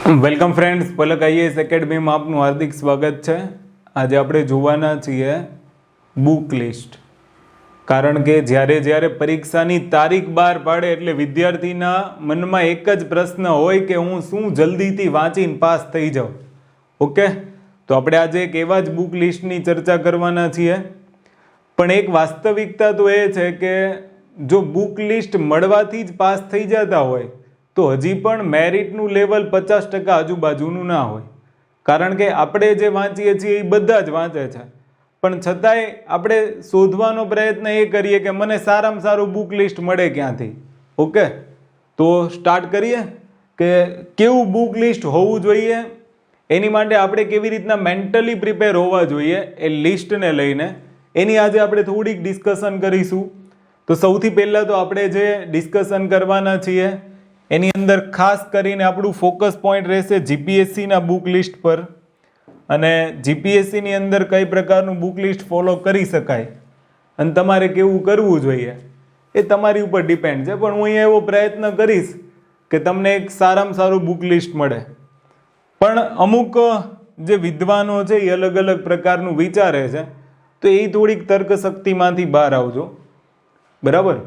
Welcome friends, પલક IAS એકેડમીમાં આપનું હાર્દિક સ્વાગત છે. આજે આપણે જોવાના છીએ બુક લિસ્ટ. કારણ કે જ્યારે પરીક્ષાની તારીખ બહાર પાડે એટલે વિદ્યાર્થીના મનમાં એક જ પ્રશ્ન હોય કે હું શું જલ્દીથી વાંચીને પાસ થઈ જાઉં. ઓકે, તો આપણે આજે એક એવા જ બુક લિસ્ટની ચર્ચા કરવાના છીએ. પણ એક વાસ્તવિકતા તો એ છે કે જો બુક લિસ્ટ મળવાથી જ પાસ થઈ જતા હોય તો હજી પણ મેરિટનું લેવલ 50% આજુબાજુનું ના હોય. કારણ કે આપણે જે વાંચીએ છીએ એ બધા જ વાંચે છે, પણ છતાંય આપણે શોધવાનો પ્રયત્ન એ કરીએ કે મને સારામાં સારું બુક લિસ્ટ મળે ક્યાંથી. ઓકે, તો સ્ટાર્ટ કરીએ કે કેવું બુક લિસ્ટ હોવું જોઈએ, એની માટે આપણે કેવી રીતના મેન્ટલી પ્રિપેર હોવા જોઈએ એ લિસ્ટને લઈને, એની આજે આપણે થોડીક ડિસ્કશન કરીશું. તો સૌથી પહેલાં તો આપણે જે ડિસ્કશન કરવાના છીએ એની અંદર ખાસ કરીને આપણું ફોકસ પોઈન્ટ રહેશે જીપીએસસીના બુક લિસ્ટ પર, અને જીપીએસસીની અંદર કઈ પ્રકારનું બુક લિસ્ટ ફોલો કરી શકાય અને તમારે કેવું કરવું જોઈએ એ તમારી ઉપર ડિપેન્ડ છે. પણ હું અહીંયા એવો પ્રયત્ન કરીશ કે તમને એક સારામાં સારું બુક લિસ્ટ મળે. પણ અમુક જે વિદ્વાનો છે એ અલગ અલગ પ્રકારનું વિચારે છે, તો એ થોડીક તર્કશક્તિમાંથી બહાર આવજો. બરાબર.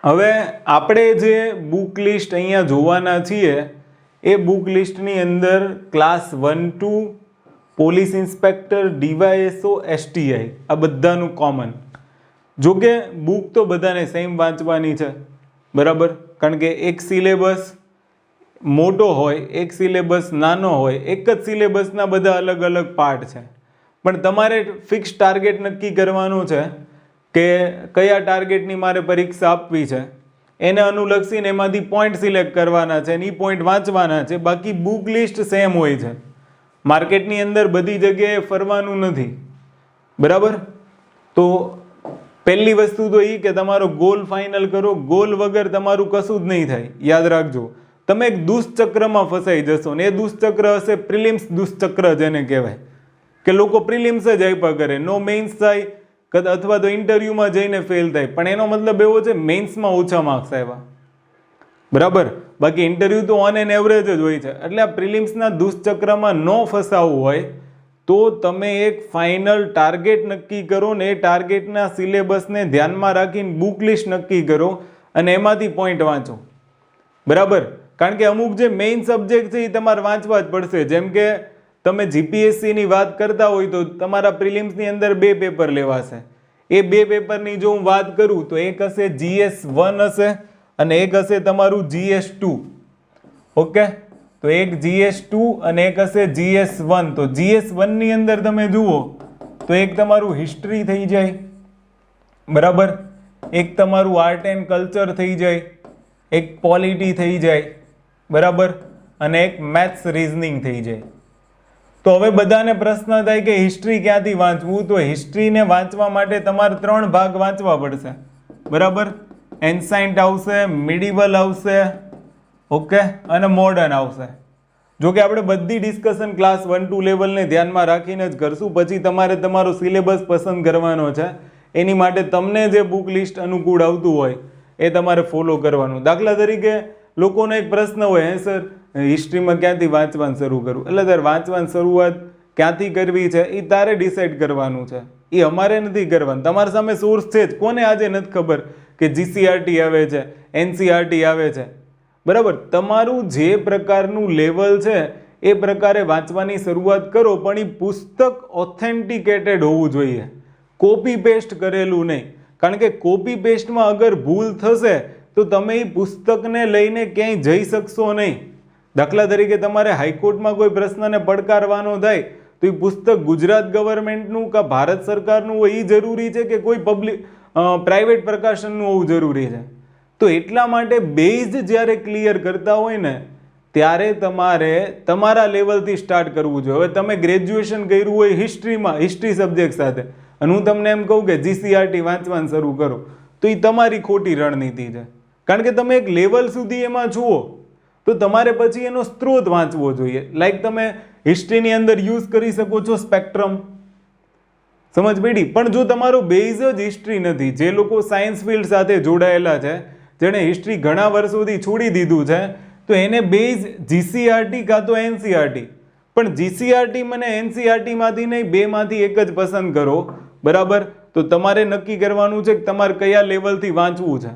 હવે આપણે જે બુક લિસ્ટ અહીંયા જોવાના છીએ એ બુક લિસ્ટની અંદર class 1-2, police inspector, DYSO, STI આ બધાનું કોમન. જોકે બુક તો બધાને સેમ વાંચવાની છે, બરાબર. કારણ કે એક સિલેબસ મોટો હોય, એક સિલેબસ નાનો હોય, એક જ સિલેબસના બધા અલગ અલગ પાર્ટ છે. પણ તમારે ફિક્સ ટાર્ગેટ નક્કી કરવાનું છે કે કયા ટાર્ગેટની મારે પરીક્ષા આપવી છે, એને અનુલક્ષીને એમાંથી પોઈન્ટ સિલેક્ટ કરવાના છે અને એ પોઈન્ટ વાંચવાના છે. બાકી બુક લિસ્ટ સેમ હોય છે. માર્કેટની અંદર બધી જગ્યાએ ફરવાનું નથી, બરાબર. તો પહેલી વસ્તુ તો એ કે તમારો ગોલ ફાઇનલ કરો. ગોલ વગર તમારું કશું જ નહીં થાય. યાદ રાખજો, તમે એક દુષ્ચક્રમાં ફસાઈ જશો ને એ દુષ્ચક્ર હશે પ્રિલિમ્સ દુષ્ચક્ર, જેને કહેવાય કે લોકો પ્રિલિમ્સ જ આપ્યા કરે, નો મેઇન્સ થાય અથવા તો ઇન્ટરવ્યુમાં જઈને ફેલ થાય. પણ એનો મતલબ એવો છે મેઇન્સમાં ઓછા માર્ક્સ આવ્યા, બરાબર. બાકી ઇન્ટરવ્યુ તો ઓન એન એવરેજ જ હોય છે. એટલે આ પ્રિલિમ્સના દુષ્ચક્રમાં ન ફસાવવું હોય તો તમે એક ફાઇનલ ટાર્ગેટ નક્કી કરો ને એ ટાર્ગેટના સિલેબસને ધ્યાનમાં રાખીને બુક લિસ્ટ નક્કી કરો અને એમાંથી પોઈન્ટ વાંચો, બરાબર. કારણ કે અમુક જે મેઇન સબ્જેક્ટ છે એ તમારે વાંચવા જ પડશે. જેમ કે તમે જીપીએસસીની વાત કરતા હોય તો તમારા પ્રિલિમ્સની અંદર 2 પેપર લેવાશે. એ 2 પેપરની જો હું વાત કરું તો એક હશે GS1 હશે અને એક હશે તમારું GS2. ઓકે, તો એક GS2 અને એક હશે GS1. તો GS1 ની અંદર તમે જુઓ તો એક તમારું હિસ્ટ્રી થઈ જાય, બરાબર. એક તમારું આર્ટ એન્ડ કલ્ચર થઈ જાય, એક પોલિટી થઈ જાય, બરાબર, અને એક મેથ્સ રીઝનિંગ થઈ જાય. તો હવે બધાને પ્રશ્ન થાય કે હિસ્ટ્રી ક્યાંથી વાંચવું. તો હિસ્ટ્રીને વાંચવા માટે તમારે 3 ભાગ વાંચવા પડશે, બરાબર. એન્સાઇન્ટ આવશે, મિડિવલ આવશે, ઓકે, અને મોડર્ન આવશે. જો કે આપણે બધી ડિસ્કશન ક્લાસ 1-2 લેવલને ધ્યાનમાં રાખીને જ કરશું. પછી તમારે તમારો સિલેબસ પસંદ કરવાનો છે. એની માટે તમને જે બુક લિસ્ટ અનુકૂળ આવતું હોય એ તમારે ફોલો કરવાનું. દાખલા તરીકે લોકોનો એક પ્રશ્ન હોય, હે સર હિસ્ટ્રીમાં ક્યાંથી વાંચવાનું શરૂ કરવું. એટલે તારે વાંચવાની શરૂઆત ક્યાંથી કરવી છે એ તારે ડિસાઈડ કરવાનું છે, એ અમારે નથી કરવાનું. તમારી સામે સોર્સ છે જ. કોને આજે નથી ખબર કે જીસીઆરટી આવે છે, એનસીઆરટી આવે છે, બરાબર. તમારું જે પ્રકારનું લેવલ છે એ પ્રકારે વાંચવાની શરૂઆત કરો, પણ એ પુસ્તક ઓથેન્ટિકેટેડ હોવું જોઈએ, કોપી પેસ્ટ કરેલું નહીં. કારણ કે કોપી પેસ્ટમાં અગર ભૂલ થશે તો તમે એ પુસ્તકને લઈને ક્યાંય જઈ શકશો નહીં. દાખલા તરીકે તમારે હાઈકોર્ટમાં કોઈ પ્રશ્નને પડકારવાનો થાય તો એ પુસ્તક ગુજરાત ગવર્મેન્ટનું કે ભારત સરકારનું હોય એ જરૂરી છે કે કોઈ પ્રાઇવેટ પ્રકાશનનું હોવું જરૂરી છે. તો એટલા માટે બેઝ જ્યારે ક્લિયર કરતા હોય ને ત્યારે તમારે તમારા લેવલથી સ્ટાર્ટ કરવું જોઈએ. હવે તમે ગ્રેજ્યુએશન કર્યું હોય હિસ્ટ્રીમાં, હિસ્ટ્રી સબ્જેક્ટ સાથે, અને હું તમને એમ કહું કે જીસીઆરટી વાંચવાનું શરૂ કરો, તો એ તમારી ખોટી રણનીતિ છે. કારણ કે તમે એક લેવલ સુધી એમાં જુઓ તો તમારે પછી એનો સ્ત્રોત વાંચવો જોઈએ. લાઈક તમે હિસ્ટ્રીની અંદર યુઝ કરી શકો છો સ્પેક્ટ્રમ, સમજ પડી. પણ જો તમારો બેઝ જ હિસ્ટ્રી નથી, જે લોકો સાયન્સ ફિલ્ડ સાથે જોડાયેલા છે, જેણે હિસ્ટ્રી ઘણા વર્ષોથી છોડી દીધું છે, તો એને બેઝ જીસીઆરટી કાં તો એનસીઆરટી, પણ જીસીઆરટી મને એનસીઆરટીમાંથી નહીં, બેમાંથી એક જ પસંદ કરો, બરાબર. તો તમારે નક્કી કરવાનું છે કે તમારે કયા લેવલથી વાંચવું છે.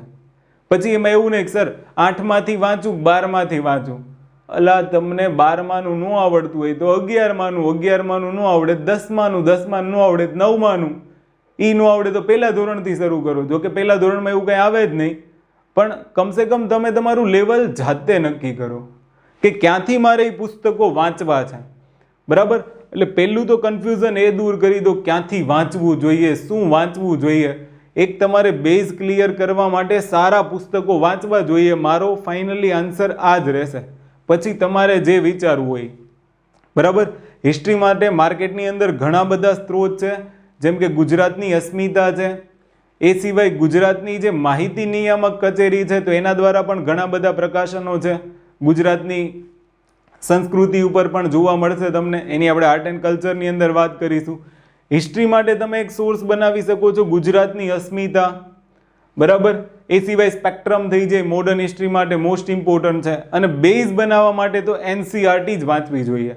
પછી એમાં એવું નહીં કે સર 8માંથી વાંચું 12માંથી વાંચું. અલા, તમને 12માનું ન આવડતું હોય તો 11માનું, 11માનું ન આવડે 10માનું, 10માનું ન આવડે 9માનું, એ ન આવડે તો પહેલા ધોરણથી શરૂ કરો. જો કે પહેલા ધોરણમાં એવું કંઈ આવે જ નહીં, પણ કમસે કમ તમે તમારું લેવલ જાતે નક્કી કરો કે ક્યાંથી મારે એ પુસ્તકો વાંચવા છે, બરાબર. એટલે પહેલું તો કન્ફ્યુઝન એ દૂર કરી દો, ક્યાંથી વાંચવું જોઈએ, શું વાંચવું જોઈએ. એક તમારે બેઝ ક્લિયર કરવા માટે સારા પુસ્તકો વાંચવા જોઈએ. મારો ફાઇનલી આન્સર આ જ રહેશે. પછી તમારે જે વિચારવું હોય, બરાબર. હિસ્ટ્રી માટે માર્કેટની અંદર ઘણા બધા સ્ત્રોત છે, જેમ કે ગુજરાતની અસ્મિતા છે, એ સિવાય ગુજરાતની જે માહિતી નિયામક કચેરી છે તો એના દ્વારા પણ ઘણા બધા પ્રકાશનો છે. ગુજરાતની સંસ્કૃતિ ઉપર પણ જોવા મળશે તમને, એની આપણે આર્ટ એન્ડ કલ્ચરની અંદર વાત કરીશું. હિસ્ટ્રી માટે તમે એક સોર્સ બનાવી શકો છો ગુજરાતની અસ્મિતા, બરાબર. એ સિવાય સ્પેક્ટ્રમ થઈ જાય, મોડર્ન હિસ્ટ્રી માટે મોસ્ટ ઇમ્પોર્ટન્ટ છે. અને બેઝ બનાવવા માટે તો એનસીઆરટી જ વાંચવી જોઈએ,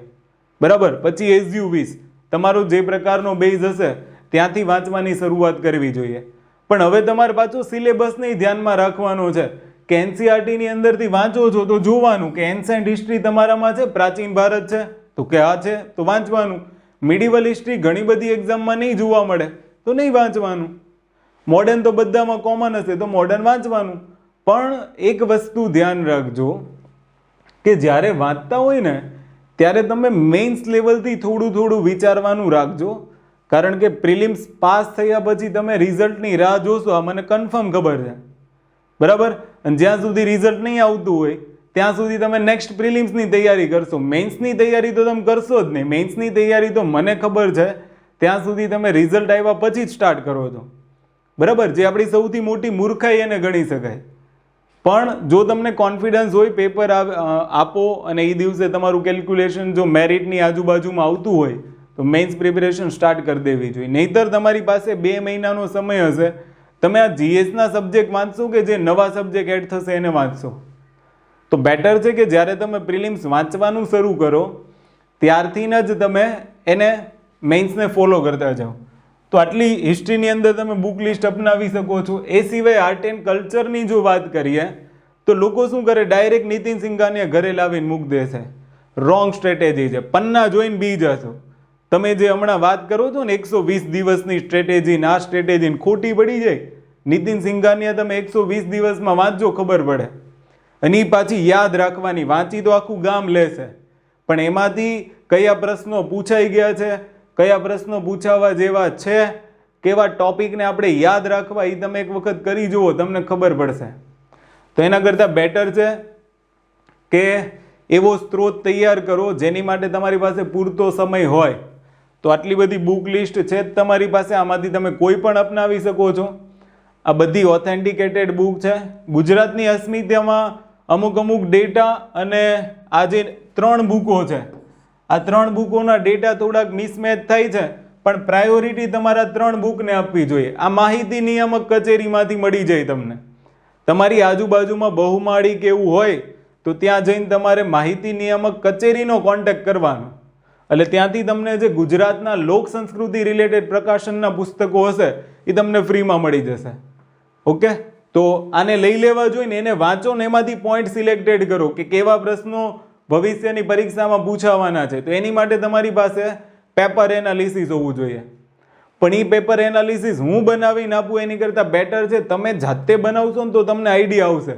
બરાબર. પછી એઝ યુ વિશ, તમારો જે પ્રકારનો બેઝ હશે ત્યાંથી વાંચવાની શરૂઆત કરવી જોઈએ. પણ હવે તમારે પાછો સિલેબસને ધ્યાનમાં રાખવાનો છે કે એનસીઆરટીની અંદરથી વાંચો છો તો જોવાનું કે એન્શન્ટ હિસ્ટ્રી તમારામાં છે, પ્રાચીન ભારત છે તો કે આ છે તો વાંચવાનું. મિડિવલ હિસ્ટ્રી ઘણી બધી એક્ઝામમાં નહીં જોવા મળે તો નહીં વાંચવાનું. મોડર્ન તો બધામાં કોમન હશે તો મોડર્ન વાંચવાનું. પણ એક વસ્તુ ધ્યાન રાખજો કે જ્યારે વાંચતા હોય ને ત્યારે તમે મેઇન્સ લેવલથી થોડું થોડું વિચારવાનું રાખજો. કારણ કે પ્રિલિમ્સ પાસ થયા પછી તમે રિઝલ્ટની રાહ જોશો, આ મને કન્ફર્મ ખબર છે, બરાબર. અને જ્યાં સુધી રિઝલ્ટ નહીં આવતું હોય ત્યાં સુધી તમે નેક્સ્ટ પ્રિલિમ્સની તૈયારી કરશો. મેઇન્સની તૈયારી તો તમે કરશો જ નહીં. મેઇન્સની તૈયારી તો મને ખબર છે ત્યાં સુધી તમે રિઝલ્ટ આવ્યા પછી જ સ્ટાર્ટ કરો છો, બરાબર. જે આપણી સૌથી મોટી મૂર્ખાઈ એને ગણી શકાય. પણ જો તમને કોન્ફિડન્સ હોય, પેપર આપો અને એ દિવસે તમારું કેલ્ક્યુલેશન જો મેરિટની આજુબાજુમાં આવતું હોય તો મેઇન્સ પ્રિપેરેશન સ્ટાર્ટ કરી દેવી જોઈએ. નહીંતર તમારી પાસે 2 મહિનાનો સમય હશે, તમે આ જીએસના સબ્જેક્ટ વાંચશો કે જે નવા સબ્જેક્ટ એડ થશે એને વાંચશો. તો બેટર છે કે જ્યારે તમે પ્રિલિમ્સ વાંચવાનું શરૂ કરો ત્યારથી જ તમે એને મેઇન્સને ફોલો કરતા જાઓ. તો આટલી હિસ્ટ્રીની અંદર તમે બુક લિસ્ટ અપનાવી શકો છો. એ સિવાય આર્ટ એન્ડ કલ્ચરની જો વાત કરીએ તો લોકો શું કરે, ડાયરેક્ટ નીતિન સિંઘાનિયા ઘરે લાવીને મૂક દેશે. રોંગ સ્ટ્રેટેજી છે. પન્ના જોઈને બી જશો. તમે જે હમણાં વાત કરો છો ને 120 દિવસની સ્ટ્રેટેજી, આ સ્ટ્રેટેજી ખોટી પડી જાય. નીતિન સિંઘાનિયા તમે 120 દિવસમાં વાંચજો, ખબર પડે. અને એ પાછી યાદ રાખવાની, વાંચી તો આખું ગામ લેશે પણ એમાંથી કયા પ્રશ્નો પૂછાઈ ગયા છે, કયા પ્રશ્નો પૂછાવા જેવા છે, કેવા ટોપિકને આપણે યાદ રાખવા, એ તમે એક વખત કરી જુઓ, તમને ખબર પડશે. તો એના કરતાં બેટર છે કે એવો સ્ત્રોત તૈયાર કરો જેની માટે તમારી પાસે પૂરતો સમય હોય. તો આટલી બધી બુક લિસ્ટ છે જ તમારી પાસે, આમાંથી તમે કોઈ પણ અપનાવી શકો છો. આ બધી ઓથેન્ટિકેટેડ બુક છે. ગુજરાતની અસ્મિતામાં અમુક ડેટા અને આ જે 3 બુકો છે, આ 3 બુકોના ડેટા થોડાક મિસમેચ થાય છે, પણ પ્રાયોરિટી તમારા 3 બુકને આપવી જોઈએ. આ માહિતી નિયામક કચેરીમાંથી મળી જાય તમને. તમારી આજુબાજુમાં બહુમાળી કે એવું હોય તો ત્યાં જઈને તમારે માહિતી નિયામક કચેરીનો કોન્ટેક્ટ કરવાનો. એટલે ત્યાંથી તમને જે ગુજરાતના લોક સંસ્કૃતિ રિલેટેડ પ્રકાશનના પુસ્તકો હશે એ તમને ફ્રીમાં મળી જશે. ઓકે, તો આને લઈ લેવા જોઈએ ને, એને વાંચો ને એમાંથી પોઈન્ટ સિલેક્ટેડ કરો કે કેવા પ્રશ્નો ભવિષ્યની પરીક્ષામાં પૂછાવાના છે. તો એની માટે તમારી પાસે પેપર એનાલિસિસ હોવું જોઈએ. પણ એ પેપર એનાલિસિસ હું બનાવીને આપું એની કરતાં બેટર છે તમે જાતે બનાવશો ને તો તમને આઈડિયા આવશે.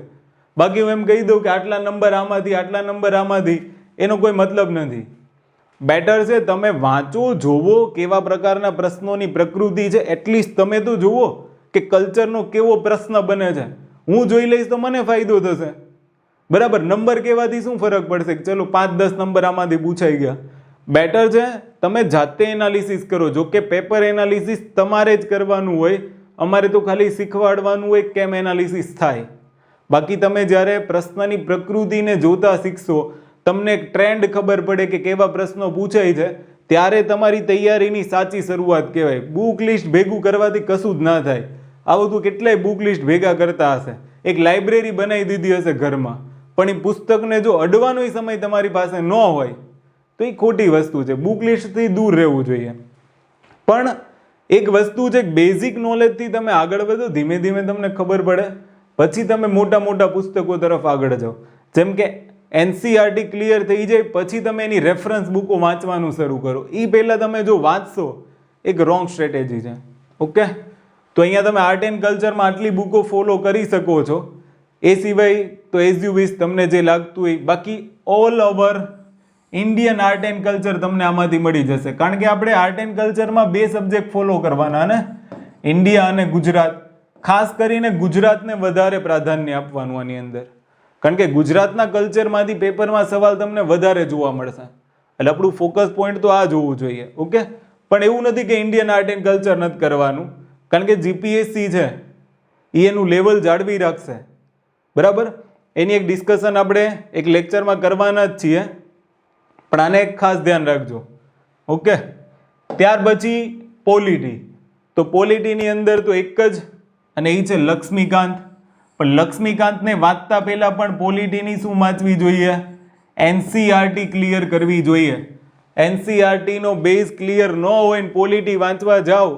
બાકી હું એમ કહી દઉં કે આટલા નંબર આમાંથી, આટલા નંબર આમાંથી, એનો કોઈ મતલબ નથી. બેટર છે તમે વાંચો, જોવો કેવા પ્રકારના પ્રશ્નોની પ્રકૃતિ છે. એટલીસ્ટ તમે તો જુઓ કે કલ્ચરનો કેવો પ્રશ્ન બને છે. હું જોઈ લઈશ તો મને ફાયદો થશે, બરાબર. નંબર કહેવાથી શું ફરક પડશે, ચલો 5-10 નંબર આમાંથી પૂછાઈ ગયા. બેટર છે તમે જાતે એનાલિસિસ કરો. જો કે પેપર એનાલિસિસ તમારે જ કરવાનું હોય, અમારે તો ખાલી શીખવાડવાનું હોય કેમ એનાલિસિસ થાય. બાકી તમે જ્યારે પ્રશ્નની પ્રકૃતિને જોતા શીખશો, તમને એક ટ્રેન્ડ ખબર પડે કે કેવા પ્રશ્નો પૂછાય છે, ત્યારે તમારી તૈયારીની સાચી શરૂઆત કહેવાય. બુક લિસ્ટ ભેગું કરવાથી કશું જ ના થાય. આ બધું કેટલાય બુક લિસ્ટ ભેગા કરતા હશે, એક લાઇબ્રેરી બનાવી દીધી હશે ઘરમાં, પણ એ પુસ્તકને જો અડવાનો સમય તમારી પાસે ન હોય તો એ ખોટી વસ્તુ છે. બુક લિસ્ટથી દૂર રહેવું જોઈએ. પણ એક વસ્તુ છે, બેઝિક નોલેજથી તમે આગળ વધો, ધીમે ધીમે તમને ખબર પડે, પછી તમે મોટા મોટા પુસ્તકો તરફ આગળ જાઓ. જેમ કે એનસીઆરટી ક્લિયર થઈ જાય પછી તમે એની રેફરન્સ બુકો વાંચવાનું શરૂ કરો. એ પહેલાં તમે જો વાંચશો, એક રોંગ સ્ટ્રેટેજી છે. ઓકે, તો અહીંયા તમે આર્ટ એન્ડ કલ્ચરમાં આટલી બુકો ફોલો કરી શકો છો. એ સિવાય તો એઝ યુ વિશ, તમને જે લાગતું હોય. બાકી all over Indian art and culture તમને આમાંથી મળી જશે. કારણ કે આપણે આર્ટ એન્ડ કલ્ચરમાં 2 સબ્જેક્ટ ફોલો કરવાના ને, ઇન્ડિયા અને ગુજરાત. ખાસ કરીને ગુજરાતને વધારે પ્રાધાન્ય આપવાનું આની અંદર, કારણ કે ગુજરાતના કલ્ચરમાંથી પેપરમાં સવાલ તમને વધારે જોવા મળશે. એટલે આપણું ફોકસ પોઈન્ટ તો આ જ હોવું જોઈએ. ઓકે, પણ એવું નથી કે ઇન્ડિયન આર્ટ એન્ડ કલ્ચર નથી કરવાનું, કારણ કે જીપીએસસી છે એ એનું લેવલ જાળવી રાખશે. બરાબર, એની એક ડિસ્કશન આપણે એક લેક્ચરમાં કરવાના જ છીએ, પણ આને એક ખાસ ધ્યાન રાખજો. ઓકે, ત્યાર પછી પોલિટી. તો પોલિટીની અંદર તો એક જ, અને એ છે લક્ષ્મીકાંત. પણ લક્ષ્મીકાંતને વાંચતા પહેલા પણ પોલિટીની શું વાંચવી જોઈએ? એનસીઆરટી ક્લિયર કરવી જોઈએ. એનસીઆરટીનો બેઝ ક્લિયર ન હોય ને પોલિટી વાંચવા જાઓ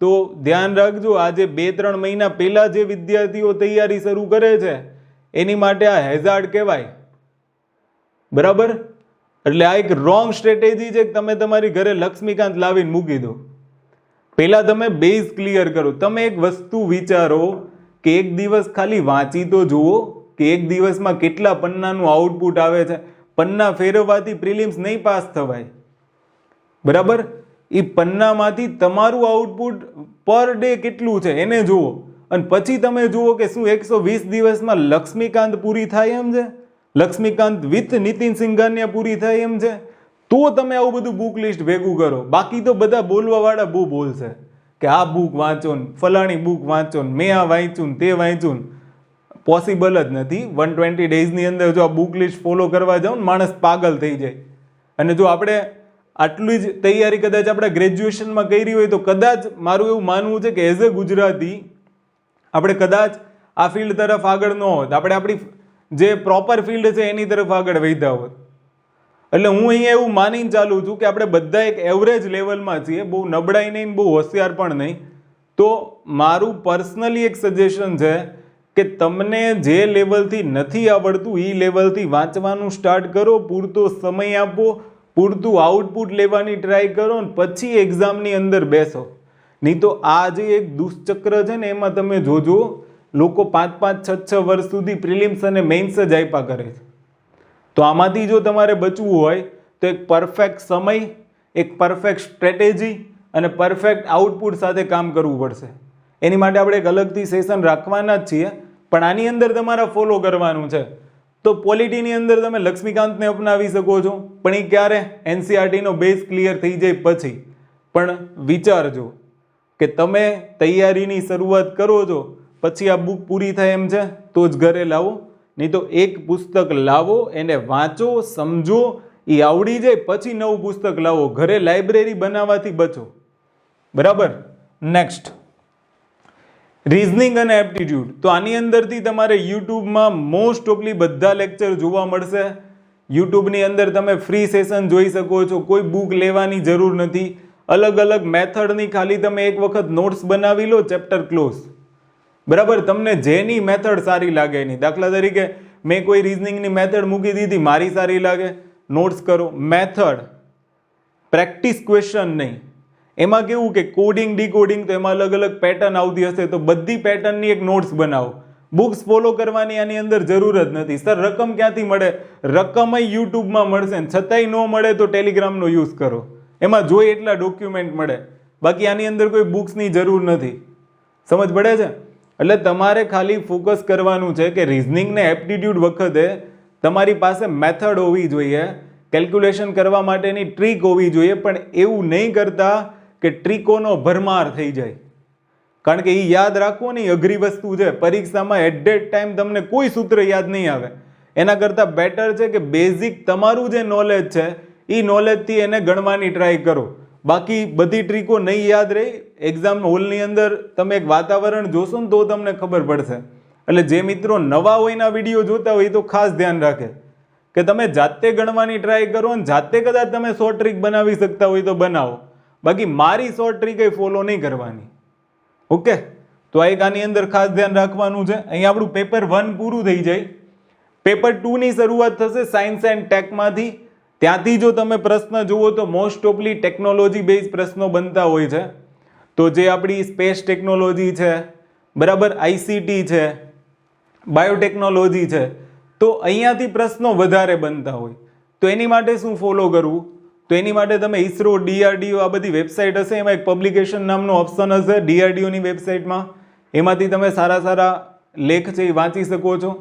તો ધ્યાન રાખજો, આજે 2-3 મહિના પહેલા જે વિદ્યાર્થીઓ તૈયારી શરૂ કરે છે એની માટે આ હેઝાર્ડ કહેવાય. બરાબર, એટલે આ એક રોંગ સ્ટ્રેટેજી છે કે તમે તમારી ઘરે લક્ષ્મીકાંત લાવીને મૂકી દો. પહેલા તમે બેઝ ક્લિયર કરો. તમે એક વસ્તુ વિચારો કે એક દિવસ ખાલી વાંચી તો જુઓ કે એક દિવસમાં કેટલા પન્નાનું આઉટપુટ આવે છે. પન્ના ફેરવવાથી પ્રિલિમ્સ નહીં પાસ થવાય. બરાબર, એ પન્નામાંથી તમારું આઉટપુટ પર ડે કેટલું છે એને જુઓ, અને પછી તમે જુઓ કે શું 120 દિવસમાં લક્ષ્મીકાંત પૂરી થાય એમ છે, લક્ષ્મીકાંત વિથ નીતિન સિંઘાનિયા પૂરી થાય એમ છે, તો તમે આવું બધું બુક લિસ્ટ ભેગું કરો. બાકી તો બધા બોલવાવાળા બહુ બોલશે કે આ બુક વાંચો ને ફલાણી બુક વાંચો ને મેં આ વાંચ્યું ને તે વાંચ્યું. પોસિબલ જ નથી. 120 ડેઝની અંદર જો આ બુક લિસ્ટ ફોલો કરવા જાઓ ને માણસ પાગલ થઈ જાય. અને જો આપણે આટલી જ તૈયારી કદાચ આપણે ગ્રેજ્યુએશનમાં કરી હોય તો કદાચ મારું એવું માનવું છે કે એઝ અ ગુજરાતી આપણે કદાચ આ ફિલ્ડ તરફ આગળ ન હોત, આપણે આપણી જે પ્રોપર ફિલ્ડ છે એની તરફ આગળ વધ્યા હોત. એટલે હું અહીંયા એવું માનીને ચાલું છું કે આપણે બધા એક એવરેજ લેવલમાં છીએ, બહુ નબળાઈ નહીં, બહુ હોશિયાર પણ નહીં. તો મારું પર્સનલી એક સજેશન છે કે તમને જે લેવલથી નથી આવડતું એ લેવલથી વાંચવાનું સ્ટાર્ટ કરો, પૂરતો સમય આપો, પૂરતું આઉટપુટ લેવાની ટ્રાય કરો ને પછી એક્ઝામની અંદર બેસો. નહીં તો આ જે એક દુષ્ચક્ર છે ને એમાં તમે જોજો લોકો 5-5, 6-6 વર્ષ સુધી પ્રિલિમ્સ અને મેઇન્સ જ આપ્યા કરે છે. તો આમાંથી જો તમારે બચવું હોય તો એક પરફેક્ટ સમય, એક પરફેક્ટ સ્ટ્રેટેજી અને પરફેક્ટ આઉટપુટ સાથે કામ કરવું પડશે. એની માટે આપણે એક અલગથી સેશન રાખવાના જ છીએ, પણ આની અંદર તમારે ફોલો કરવાનું છે. તો પોલિટીની અંદર તમે લક્ષ્મીકાંતને અપનાવી શકો છો, પણ એ ક્યારે? એનસીઆરટીનો બેઝ ક્લિયર થઈ જાય પછી. પણ વિચારજો કે તમે તૈયારીની શરૂઆત કરો છો પછી આ બુક પૂરી થાય એમ છે તો જ ઘરે લાવો, નહીં તો એક પુસ્તક લાવો, એને વાંચો, સમજો, એ આવડી જાય પછી નવું પુસ્તક લાવો. ઘરે લાઇબ્રેરી બનાવવાથી બચો. બરાબર, નેક્સ્ટ રીઝનિંગ અને એપ્ટિટ્યૂડ. તો આની અંદરથી તમારે યુટ્યુબમાં મોસ્ટ ઓફલી બધા લેક્ચર જોવા મળશે. યુટ્યુબની અંદર તમે ફ્રી સેશન જોઈ શકો છો, કોઈ બુક લેવાની જરૂર નથી. અલગ અલગ મેથડની ખાલી તમે એક વખત નોટ્સ બનાવી લો, ચેપ્ટર ક્લોઝ. બરાબર, તમને જેની મેથડ સારી લાગે એની. દાખલા તરીકે મેં કોઈ રીઝનિંગની મેથડ મૂકી દીધી, મારી સારી લાગે, નોટ્સ કરો. મેથડ, પ્રેક્ટિસ ક્વેશ્ચન નહીં. એમાં કેવું કે કોડિંગ ડીકોડિંગ તો એમાં અલગ અલગ પેટર્ન આવતી હશે, તો બધી પેટર્નની એક નોટ્સ બનાવો. બુક્સ ફોલો કરવાની આની અંદર જરૂર જ નથી. સર રકમ ક્યાંથી મળે? રકમ યુટ્યુબમાં મળશે ને છતાંય ન મળે તો ટેલિગ્રામનો યુઝ કરો, એમાં જોઈએ એટલા ડોક્યુમેન્ટ મળે. બાકી આની અંદર કોઈ બુક્સની જરૂર નથી. સમજ પડે છે? એટલે તમારે ખાલી ફોકસ કરવાનું છે કે રીઝનિંગ ને એપ્ટિટ્યૂડ વખતે તમારી પાસે મેથડ હોવી જોઈએ, કેલ્ક્યુલેશન કરવા માટેની ટ્રીક હોવી જોઈએ, પણ એવું નહીં કરતા કે ટ્રીકોનો ભરમાર થઈ જાય. કારણ કે એ યાદ રાખવો ને અઘરી વસ્તુ છે. પરીક્ષામાં એટ ધેટ ટાઈમ તમને કોઈ સૂત્ર યાદ નહીં આવે. એના કરતાં બેટર છે કે બેઝિક તમારું જે નોલેજ છે એ નોલેજથી એને ગણવાની ટ્રાય કરો. બાકી બધી ટ્રીકો નહીં યાદ રહી. એક્ઝામ હોલની અંદર તમે એક વાતાવરણ જોશો ને તો તમને ખબર પડશે. એટલે જે મિત્રો નવા હોય એના વિડીયો જોતા હોય તો ખાસ ધ્યાન રાખે કે તમે જાતે ગણવાની ટ્રાય કરો અને જાતે કદાચ તમે શોર્ટ ટ્રીક બનાવી શકતા હોય તો બનાવો, બાકી મારી શોર્ટ ટ્રીક એ ફોલો નહીં કરવાની. ઓકે, તો આ એક આની અંદર ખાસ ધ્યાન રાખવાનું છે. અહીંયા આપણું પેપર 1 પૂરું થઈ જાય, પેપર 2 ની શરૂઆત થશે સાયન્સ એન્ડ ટેકમાંથી. ત્યાંથી જો તમે પ્રશ્ન જુઓ તો મોસ્ટ ઓફલી ટેકનોલોજી બેઝ પ્રશ્નો બનતા હોય છે. તો જે આપણી સ્પેસ ટેકનોલોજી છે, બરાબર, આઈસીટી છે, બાયોટેકનોલોજી છે, તો અહીંયાથી પ્રશ્નો વધારે બનતા હોય. તો એની માટે શું ફોલો કરવું? તો એની માટે તમે ઇસરો, ડીઆરડીઓ આ બધી વેબસાઇટ હશે, એમાં એક પબ્લિકેશન નામનો ઓપ્શન હશે ડીઆરડીઓની વેબસાઇટમાં, એમાંથી તમે સારા સારા લેખ છે એ વાંચી શકો છો.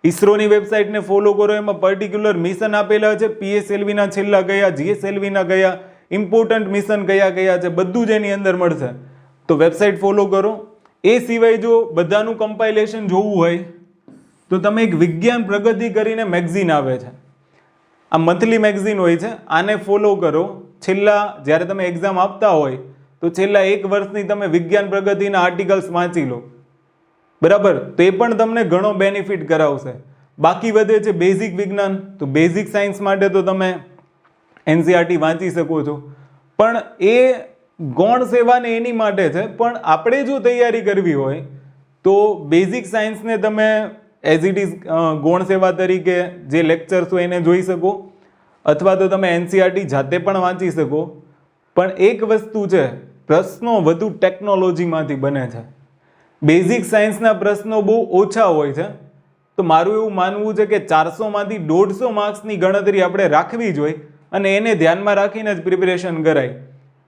ઇસરોની વેબસાઇટને ફોલો કરો, એમાં પર્ટિક્યુલર મિશન આપેલા છે, પીએસએલવીના છેલ્લા કયા, જીએસએલવીના કયા, ઇમ્પોર્ટન્ટ મિશન કયા કયા છે, બધું જ એની અંદર મળશે. તો વેબસાઇટ ફોલો કરો. એ સિવાય જો બધાનું કમ્પાઇલેશન જોવું હોય તો તમે એક વિજ્ઞાન પ્રગતિ કરીને મેગઝીન આવે છે, આ મંથલી મેગઝીન હોય છે, આને ફોલો કરો. છેલ્લા જ્યારે તમે એક્ઝામ આપતા હોય તો છેલ્લા 1 વર્ષની તમે વિજ્ઞાન પ્રગતિના આર્ટિકલ્સ વાંચી લો, બરાબર, તો એ પણ તમને ઘણો બેનિફિટ કરાવશે. બાકી વધે છે બેઝિક વિજ્ઞાન, તો બેઝિક સાયન્સ માટે તો તમે એનસીઆરટી વાંચી શકો છો, પણ એ ગૌણ સેવાને એની માટે છે. પણ આપણે જો તૈયારી કરવી હોય તો બેઝિક સાયન્સને તમે એઝ ઇટ ઇઝ ગૌણ સેવા તરીકે જે લેક્ચર્સ હોય એને જોઈ શકો, અથવા તો તમે એનસીઆરટી જાતે પણ વાંચી શકો. પણ એક વસ્તુ છે, પ્રશ્નો વધુ ટેકનોલોજીમાંથી બને છે. બેઝિક સાયન્સના પ્રશ્નો બહુ ઓછા હોય છે. તો મારું એવું માનવું છે કે 400માંથી 150 માર્ક્સની ગણતરી આપણે રાખવી જોઈએ અને એને ધ્યાનમાં રાખીને જ પ્રિપેરેશન કરાય.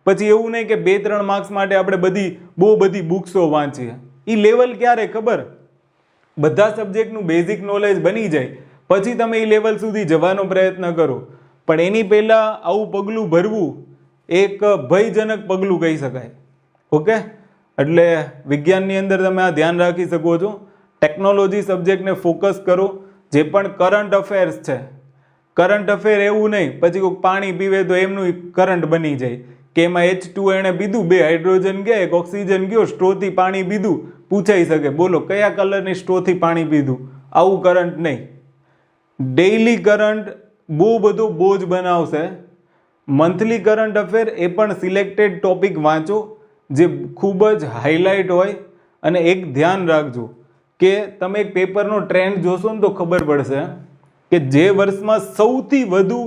પછી એવું નહીં કે 2-3 માર્ક્સ માટે આપણે બહુ બધી બુક્સો વાંચીએ. એ લેવલ ક્યારે ખબર? બધા સબ્જેક્ટનું બેઝિક નોલેજ બની જાય પછી તમે એ લેવલ સુધી જવાનો પ્રયત્ન કરો. પણ એની પહેલાં આવું પગલું ભરવું એક ભયજનક પગલું કહી શકાય. ઓકે, એટલે વિજ્ઞાનની અંદર તમે આ ધ્યાન રાખી શકો છો. ટેકનોલોજી સબ્જેક્ટને ફોકસ કરો. જે પણ કરંટ અફેર્સ છે, કરંટ અફેર એવું નહીં પછી કોઈ પાણી પીવે તો એમનું કરંટ બની જાય કે એમાં H2 એણે પીધું, 2 હાઇડ્રોજન ગયા, 1 ઓક્સિજન ગયો, સ્ટ્રોથી પાણી પીધું, પૂછાઈ શકે બોલો કયા કલરની સ્ટ્રોથી પાણી પીધું. આવું કરંટ નહીં. ડેઇલી કરંટ બહુ બધો બોજ બનાવશે. મંથલી કરંટ અફેર એ પણ સિલેક્ટેડ ટોપિક વાંચો જે ખૂબ જ હાઇલાઇટ હોય. અને એક ધ્યાન રાખજો કે તમે એક પેપરનો ટ્રેન્ડ જોશો ને તો ખબર પડશે કે જે વર્ષમાં સૌથી વધુ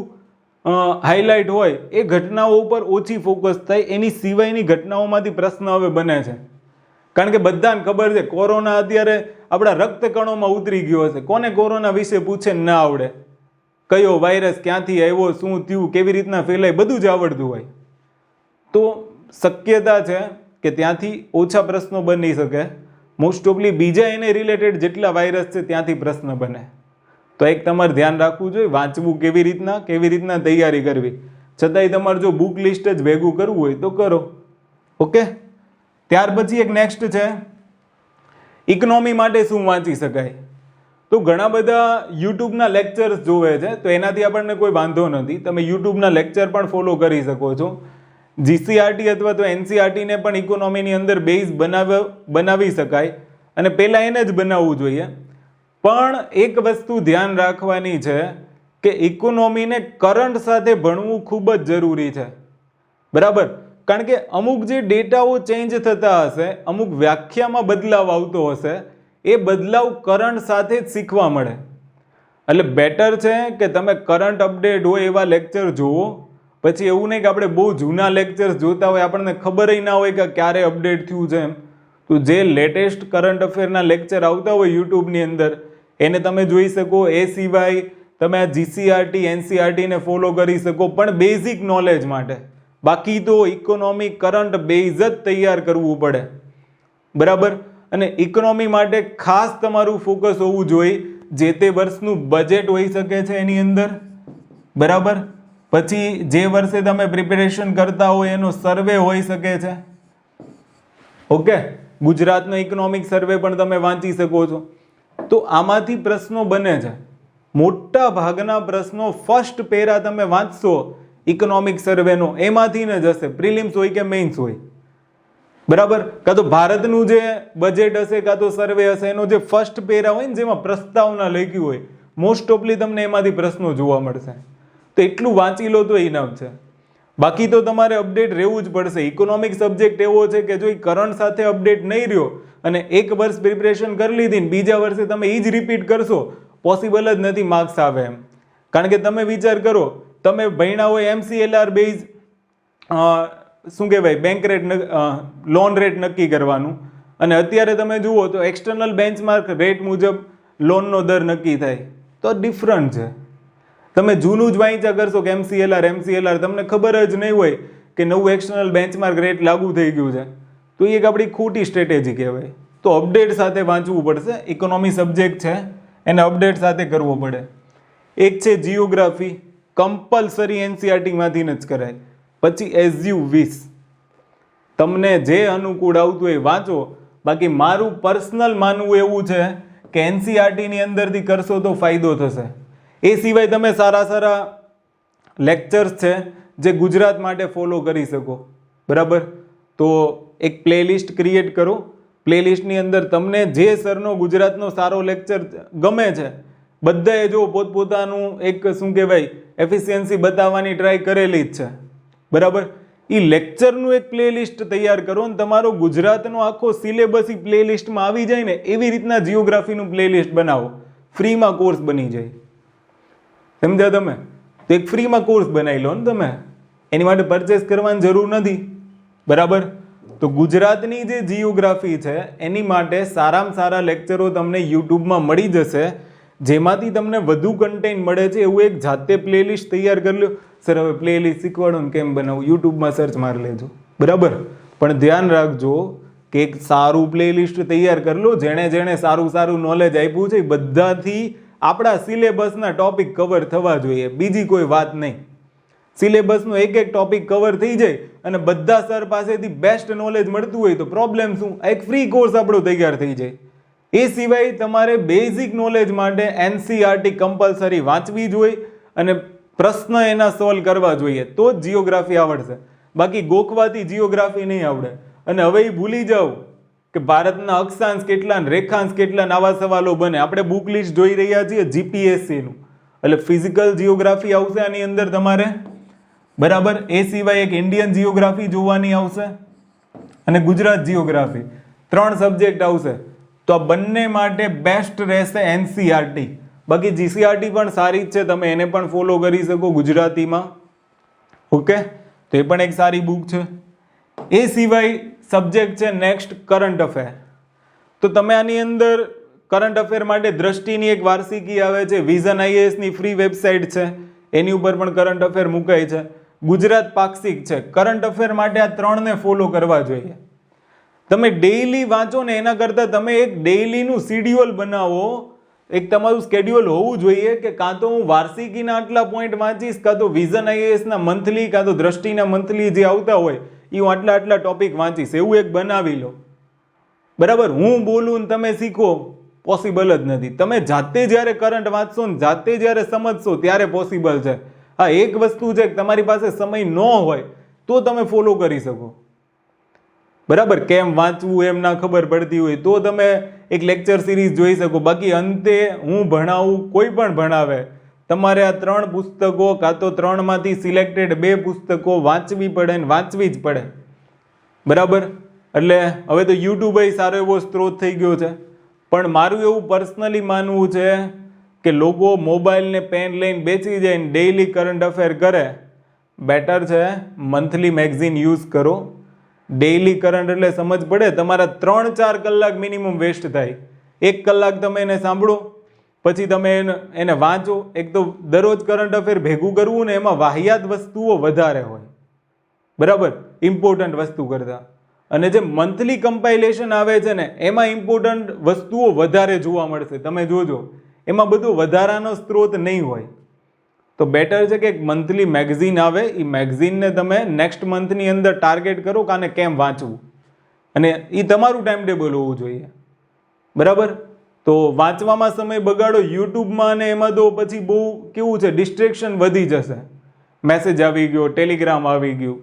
હાઇલાઇટ હોય એ ઘટનાઓ ઉપર ઓછી ફોકસ થાય, એની સિવાયની ઘટનાઓમાંથી પ્રશ્ન હવે બને છે. કારણ કે બધાને ખબર છે કોરોના અત્યારે આપણા રક્તકણોમાં ઉતરી ગયો હશે. કોને કોરોના વિશે પૂછે ના આવડે? કયો વાયરસ ક્યાંથી આવ્યો, શું થયું, કેવી રીતના ફેલાય, બધું જ આવડતું હોય. તો શક્યતા છે કે ત્યાંથી ઓછા પ્રશ્નો બની શકે. મોસ્ટ ઓફલી બીજા એને રિલેટેડ જેટલા વાયરસ છે ત્યાંથી પ્રશ્ન બને. તો એક તમારે ધ્યાન રાખવું જોઈએ, વાંચવું કેવી રીતના તૈયારી કરવી. છતાંય તમારે જો બુક લિસ્ટ જ ભેગું કરવું હોય તો કરો. ઓકે, ત્યાર પછી એક નેક્સ્ટ છે ઇકોનોમી માટે શું વાંચી શકાય. તો ઘણા બધા યુટ્યુબના લેક્ચર્સ જોવે છે, તો એનાથી આપણને કોઈ વાંધો નથી. તમે યુટ્યુબના લેક્ચર પણ ફોલો કરી શકો છો. જીસીઆરટી અથવા તો એનસીઆરટીને પણ ઇકોનોમીની અંદર બેઝ બનાવી શકાય અને પહેલાં એને જ બનાવવું જોઈએ. પણ એક વસ્તુ ધ્યાન રાખવાની છે કે ઇકોનોમીને કરંટ સાથે ભણવું ખૂબ જ જરૂરી છે, બરાબર. કારણ કે અમુક જે ડેટાઓ ચેન્જ થતા હશે, અમુક વ્યાખ્યામાં બદલાવ આવતો હશે, એ બદલાવ કરંટ સાથે જ શીખવા મળે. એટલે બેટર છે કે તમે કરંટ અપડેટ હોય એવા લેક્ચર જુઓ. પછી એવું નહીં કે આપણે બહુ જૂના લેક્ચર્સ જોતા હોય, આપણને ખબર ના હોય કે ક્યારે અપડેટ થયું છે એમ. તો જે લેટેસ્ટ કરંટ અફેરના લેક્ચર આવતા હોય યુટ્યુબની અંદર એને તમે જોઈ શકો. એ સિવાય તમે આ જીસીઆરટી, એનસીઆરટીને ફોલો કરી શકો પણ બેઝિક નોલેજ માટે. બાકી તો ઇકોનોમી કરંટ બેઝ જ તૈયાર કરવું પડે, બરાબર. અને ઇકોનોમી માટે ખાસ તમારું ફોકસ હોવું જોઈએ જે તે વર્ષનું બજેટ હોઈ શકે છે એની અંદર, બરાબર. પછી જે વર્ષે તમે પ્રિપેરેશન કરતા હોય એનો સર્વે હોઈ શકે છે. ઓકે, ગુજરાતનો ઇકોનોમિક સર્વે પણ તમે વાંચી શકો છો. તો આમાંથી પ્રશ્નો બને છે. મોટા ભાગના પ્રશ્નો ફર્સ્ટ પેરા તમે વાંચશો ઇકોનોમિક સર્વેનો એમાંથી જ હશે, પ્રિલિમ્સ હોય કે મેઇન્સ હોય. બરાબર, કાં તો ભારતનું જે બજેટ હશે કાં તો સર્વે હશે એનો જે ફર્સ્ટ પેરા હોય ને જેમાં પ્રસ્તાવના લખ્યું હોય, મોસ્ટ ઓફલી તમને એમાંથી પ્રશ્નો જોવા મળશે. તો એટલું વાંચી લો તો ઇનફ છે. બાકી તો તમારે અપડેટ રહેવું જ પડશે. ઇકોનોમિક સબ્જેક્ટ એવો છે કે જો એ કરંટ સાથે અપડેટ નહીં રહ્યો અને એક વર્ષ પ્રિપરેશન કરી લીધી ને બીજા વર્ષે તમે એ જ રિપીટ કરશો, પોસિબલ જ નથી માર્ક્સ આવે એમ. કારણ કે તમે વિચાર કરો, તમે ભણ્યા હોય MCLR બેઝ શું કહેવાય બેંક રેટ લોન રેટ નક્કી કરવાનું, અને અત્યારે તમે જુઓ તો એક્સટર્નલ બેન્ચમાર્ક રેટ મુજબ લોનનો દર નક્કી થાય, તો ડિફરન્ટ છે. તમે જૂનું જ વાંચ્યા કરશો કે MCLR તમને ખબર જ નહીં હોય કે નવું એક્સટર્નલ બેન્ચમાર્ક રેટ લાગુ થઈ ગયું છે, તો એ એક આપણી ખોટી સ્ટ્રેટેજી કહેવાય. તો અપડેટ સાથે વાંચવું પડશે. ઇકોનોમી સબ્જેક્ટ છે એને અપડેટ સાથે કરવો પડે. એક છે જીઓગ્રાફી, કમ્પલસરી NCERT માંથી જ કરાય. પછી એઝ યુ વિશ, તમને જે અનુકૂળ આવતું હોય વાંચો. બાકી મારું પર્સનલ માનવું એવું છે કે NCERT ની અંદરથી કરશો તો ફાયદો થશે. એ સિવાય તમે સારા સારા લેક્ચર્સ છે જે ગુજરાત માટે ફોલો કરી શકો. બરાબર, તો એક પ્લેલિસ્ટ ક્રિએટ કરો. પ્લેલિસ્ટની અંદર તમને જે સરનો ગુજરાતનો સારો લેક્ચર ગમે છે બધાએ જો પોતપોતાનું એક શું કહેવાય એફિશિયન્સી બતાવવાની ટ્રાય કરેલી જ છે. બરાબર, એ લેક્ચરનું એક પ્લેલિસ્ટ તૈયાર કરો ને તમારો ગુજરાતનો આખો સિલેબસ એ પ્લેલિસ્ટમાં આવી જાય ને એવી રીતના જીઓગ્રાફીનું પ્લેલિસ્ટ બનાવો. ફ્રીમાં કોર્સ બની જાય. સમજ્યા તમે? તો એક ફ્રીમાં કોર્સ બનાવી લો ને તમે, એની માટે પરચેસ કરવાની જરૂર નથી. બરાબર, તો ગુજરાતની જે જીઓગ્રાફી છે એની માટે સારામાં સારા લેક્ચરો તમને યુટ્યુબમાં મળી જશે, જેમાંથી તમને વધુ કન્ટેન્ટ મળે છે એવું એક જાતે પ્લેલિસ્ટ તૈયાર કરી લો. સર હવે પ્લેલિસ્ટ શીખવાડો ને કેમ બનાવું, યુટ્યુબમાં સર્ચ મારી લેજો. બરાબર, પણ ધ્યાન રાખજો કે એક સારું પ્લેલિસ્ટ તૈયાર કરી લો. જેણે જેણે સારું સારું નોલેજ આપ્યું છે એ બધાથી આપણા સિલેબસના ટોપિક કવર થવા જોઈએ, બીજી કોઈ વાત નહીં. સિલેબસનો એક એક ટોપિક કવર થઈ જાય અને બધા સર પાસેથી બેસ્ટ નોલેજ મળતું હોય તો પ્રોબ્લેમ શું? એક ફ્રી કોર્સ આપણો તૈયાર થઈ જાય. એ સિવાય તમારે બેઝિક નોલેજ માટે NCERT કમ્પલસરી વાંચવી જોઈએ અને પ્રશ્ન એના સોલ્વ કરવા જોઈએ, તો જ જીઓગ્રાફી આવડશે. બાકી ગોખવાથી જીઓગ્રાફી નહીં આવડે. અને હવે એ ભૂલી જાઓ કે ભારતના અક્ષાંશ કેટલા ને રેખાંશ કેટલા આવા સવાલો બને. આપણે બુક લિસ્ટ જોઈ રહ્યા છીએ GPSC નું, એટલે ફિઝિકલ જીઓગ્રાફી આવશે આની અંદર તમારે. બરાબર, એ સિવાય એક ઇન્ડિયન જીઓગ્રાફી જોવાની આવશે અને ગુજરાત જીઓગ્રાફી, 3 સબ્જેક્ટ આવશે. તો આ બંને માટે બેસ્ટ રહેશે NCERT. બાકી GCRT પણ સારી જ છે, તમે એને પણ ફોલો કરી શકો ગુજરાતીમાં. ઓકે, તો એ પણ એક સારી બુક છે. એ સિવાય સબ્જેક્ટ છે નેક્સ્ટ કરંટ અફેર. તો તમે આની અંદર કરંટ અફેર માટે દ્રષ્ટિની એક વાર્ષિકી આવે છે, વિઝન IAS ની ફ્રી વેબસાઇટ છે, એની ઉપર પણ કરંટ અફેર મુકાય છે. ગુજરાત પાક્ષિક છે. કરંટ અફેર માટે આ 3 ને ફોલો કરવા જોઈએ. તમે ડેઈલી વાંચો ને એના કરતાં તમે એક ડેઈલીનું શિડ્યુઅલ બનાવો. એક તમારું સ્કેડ્યુલ હોવું જોઈએ કે કાં તો હું વાર્ષિકીના આટલા પોઈન્ટ વાંચીશ, કાં તો વિઝન IAS ના મંથલી, કાં તો દ્રષ્ટિના મંથલી જે આવતા હોય એ હું આટલા આટલા ટોપિક વાંચીશ, એવું એક બનાવી લો. બરાબર, હું બોલું ને તમે શીખો પોસિબલ જ નથી. તમે જાતે જ્યારે કરંટ વાંચશો ને જાતે જ્યારે સમજશો ત્યારે પોસિબલ છે. હા, એક વસ્તુ છે કે તમારી પાસે સમય ન હોય તો તમે ફોલો કરી શકો. બરાબર, કેમ વાંચવું એમ ના ખબર પડતી હોય તો તમે એક લેક્ચર સિરીઝ જોઈ શકો. બાકી અંતે હું ભણાવું, કોઈ પણ ભણાવે, તમારે આ 3 પુસ્તકો કાં તો 3 માંથી સિલેક્ટેડ 2 પુસ્તકો વાંચવી પડે ને વાંચવી જ પડે. બરાબર, એટલે હવે તો યુટ્યુબ એ સારો એવો સ્ત્રોત થઈ ગયો છે. પણ મારું એવું પર્સનલી માનવું છે કે લોકો મોબાઈલ ને પેન લઈને બેસી જાય ને ડેઈલી કરંટ અફેર કરે, બેટર છે મંથલી મેગઝીન યુઝ કરો. ડેઈલી કરંટ એટલે સમજ પડે. તમારા 3-4 કલાક મિનિમમ વેસ્ટ થાય. 1 કલાક તમે એને સાંભળો, પછી તમે એને વાંચો. એક તો દરરોજ કરંટ અફેર ભેગું કરવું ને એમાં વાહિયાત વસ્તુઓ વધારે હોય. બરાબર, ઇમ્પોર્ટન્ટ વસ્તુ કરતા. અને જે મંથલી કમ્પાઇલેશન આવે છે ને એમાં ઇમ્પોર્ટન્ટ વસ્તુઓ વધારે જોવા મળશે. તમે જોજો એમાં બધું વધારાનો સ્ત્રોત નહીં હોય. તો બેટર છે કે એક મંથલી મેગઝીન આવે, એ મેગઝીનને તમે નેક્સ્ટ મંથની અંદર ટાર્ગેટ કરો કાને કેમ વાંચવું, અને એ તમારું ટાઈમ ટેબલ હોવું જોઈએ. બરાબર, તો વાંચવામાં સમય બગાડો યુટ્યુબમાં અને એમાં તો પછી બહુ કેવું છે ડિસ્ટ્રેક્શન વધી જશે. મેસેજ આવી ગયો, ટેલિગ્રામ આવી ગયું,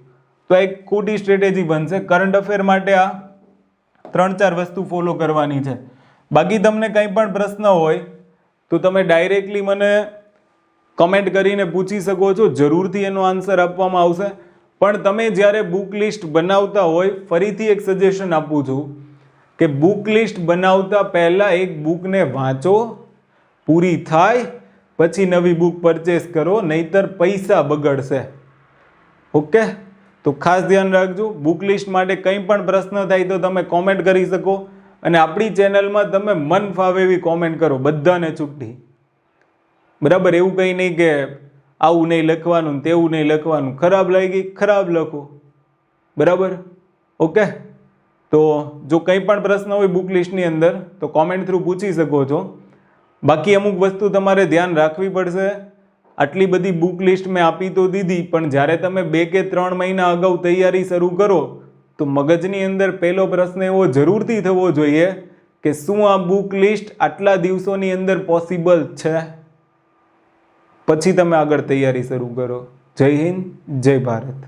તો આ એક ખોટી સ્ટ્રેટેજી બનશે. કરંટ અફેર માટે આ 3-4 વસ્તુ ફોલો કરવાની છે. બાકી તમને કંઈ પણ પ્રશ્ન હોય તો તમે ડાયરેક્ટલી મને કમેન્ટ કરીને પૂછી શકો છો, જરૂરથી એનો આન્સર આપવામાં આવશે. પણ તમે જ્યારે બુક લિસ્ટ બનાવતા હોય, ફરીથી એક સજેશન આપું છું કે બુક લિસ્ટ બનાવતા પહેલાં એક બુકને વાંચો, પૂરી થાય પછી નવી બુક પરચેસ કરો, નહીતર પૈસા બગડશે. ઓકે, તો ખાસ ધ્યાન રાખજો. બુક લિસ્ટ માટે કંઈ પણ પ્રશ્ન થાય તો તમે કોમેન્ટ કરી શકો, અને આપણી ચેનલમાં તમે મન ફાવે એવી કોમેન્ટ કરો, બધાને છૂટી. બરાબર, એવું કંઈ નહીં કે આવું નહીં લખવાનું, તેવું નહીં લખવાનું. ખરાબ લાગી ખરાબ લખો. બરાબર, ઓકે. તો જો કંઈ પણ પ્રશ્ન હોય બુક લિસ્ટની અંદર તો કોમેન્ટ થ્રુ પૂછી શકો છો. બાકી અમુક વસ્તુ તમારે ધ્યાન રાખવી પડશે. આટલી બધી બુક લિસ્ટ મેં આપી તો દીધી, પણ જ્યારે તમે 2 કે 3 મહિના અગાઉ તૈયારી શરૂ કરો તો મગજની અંદર પહેલો પ્રશ્ન એવો જરૂરથી થવો જોઈએ કે શું આ બુક લિસ્ટ આટલા દિવસોની અંદર પોસિબલ છે? પછી તમે આગળ તૈયારી શરૂ કરો. જય હિન્દ, જય ભારત.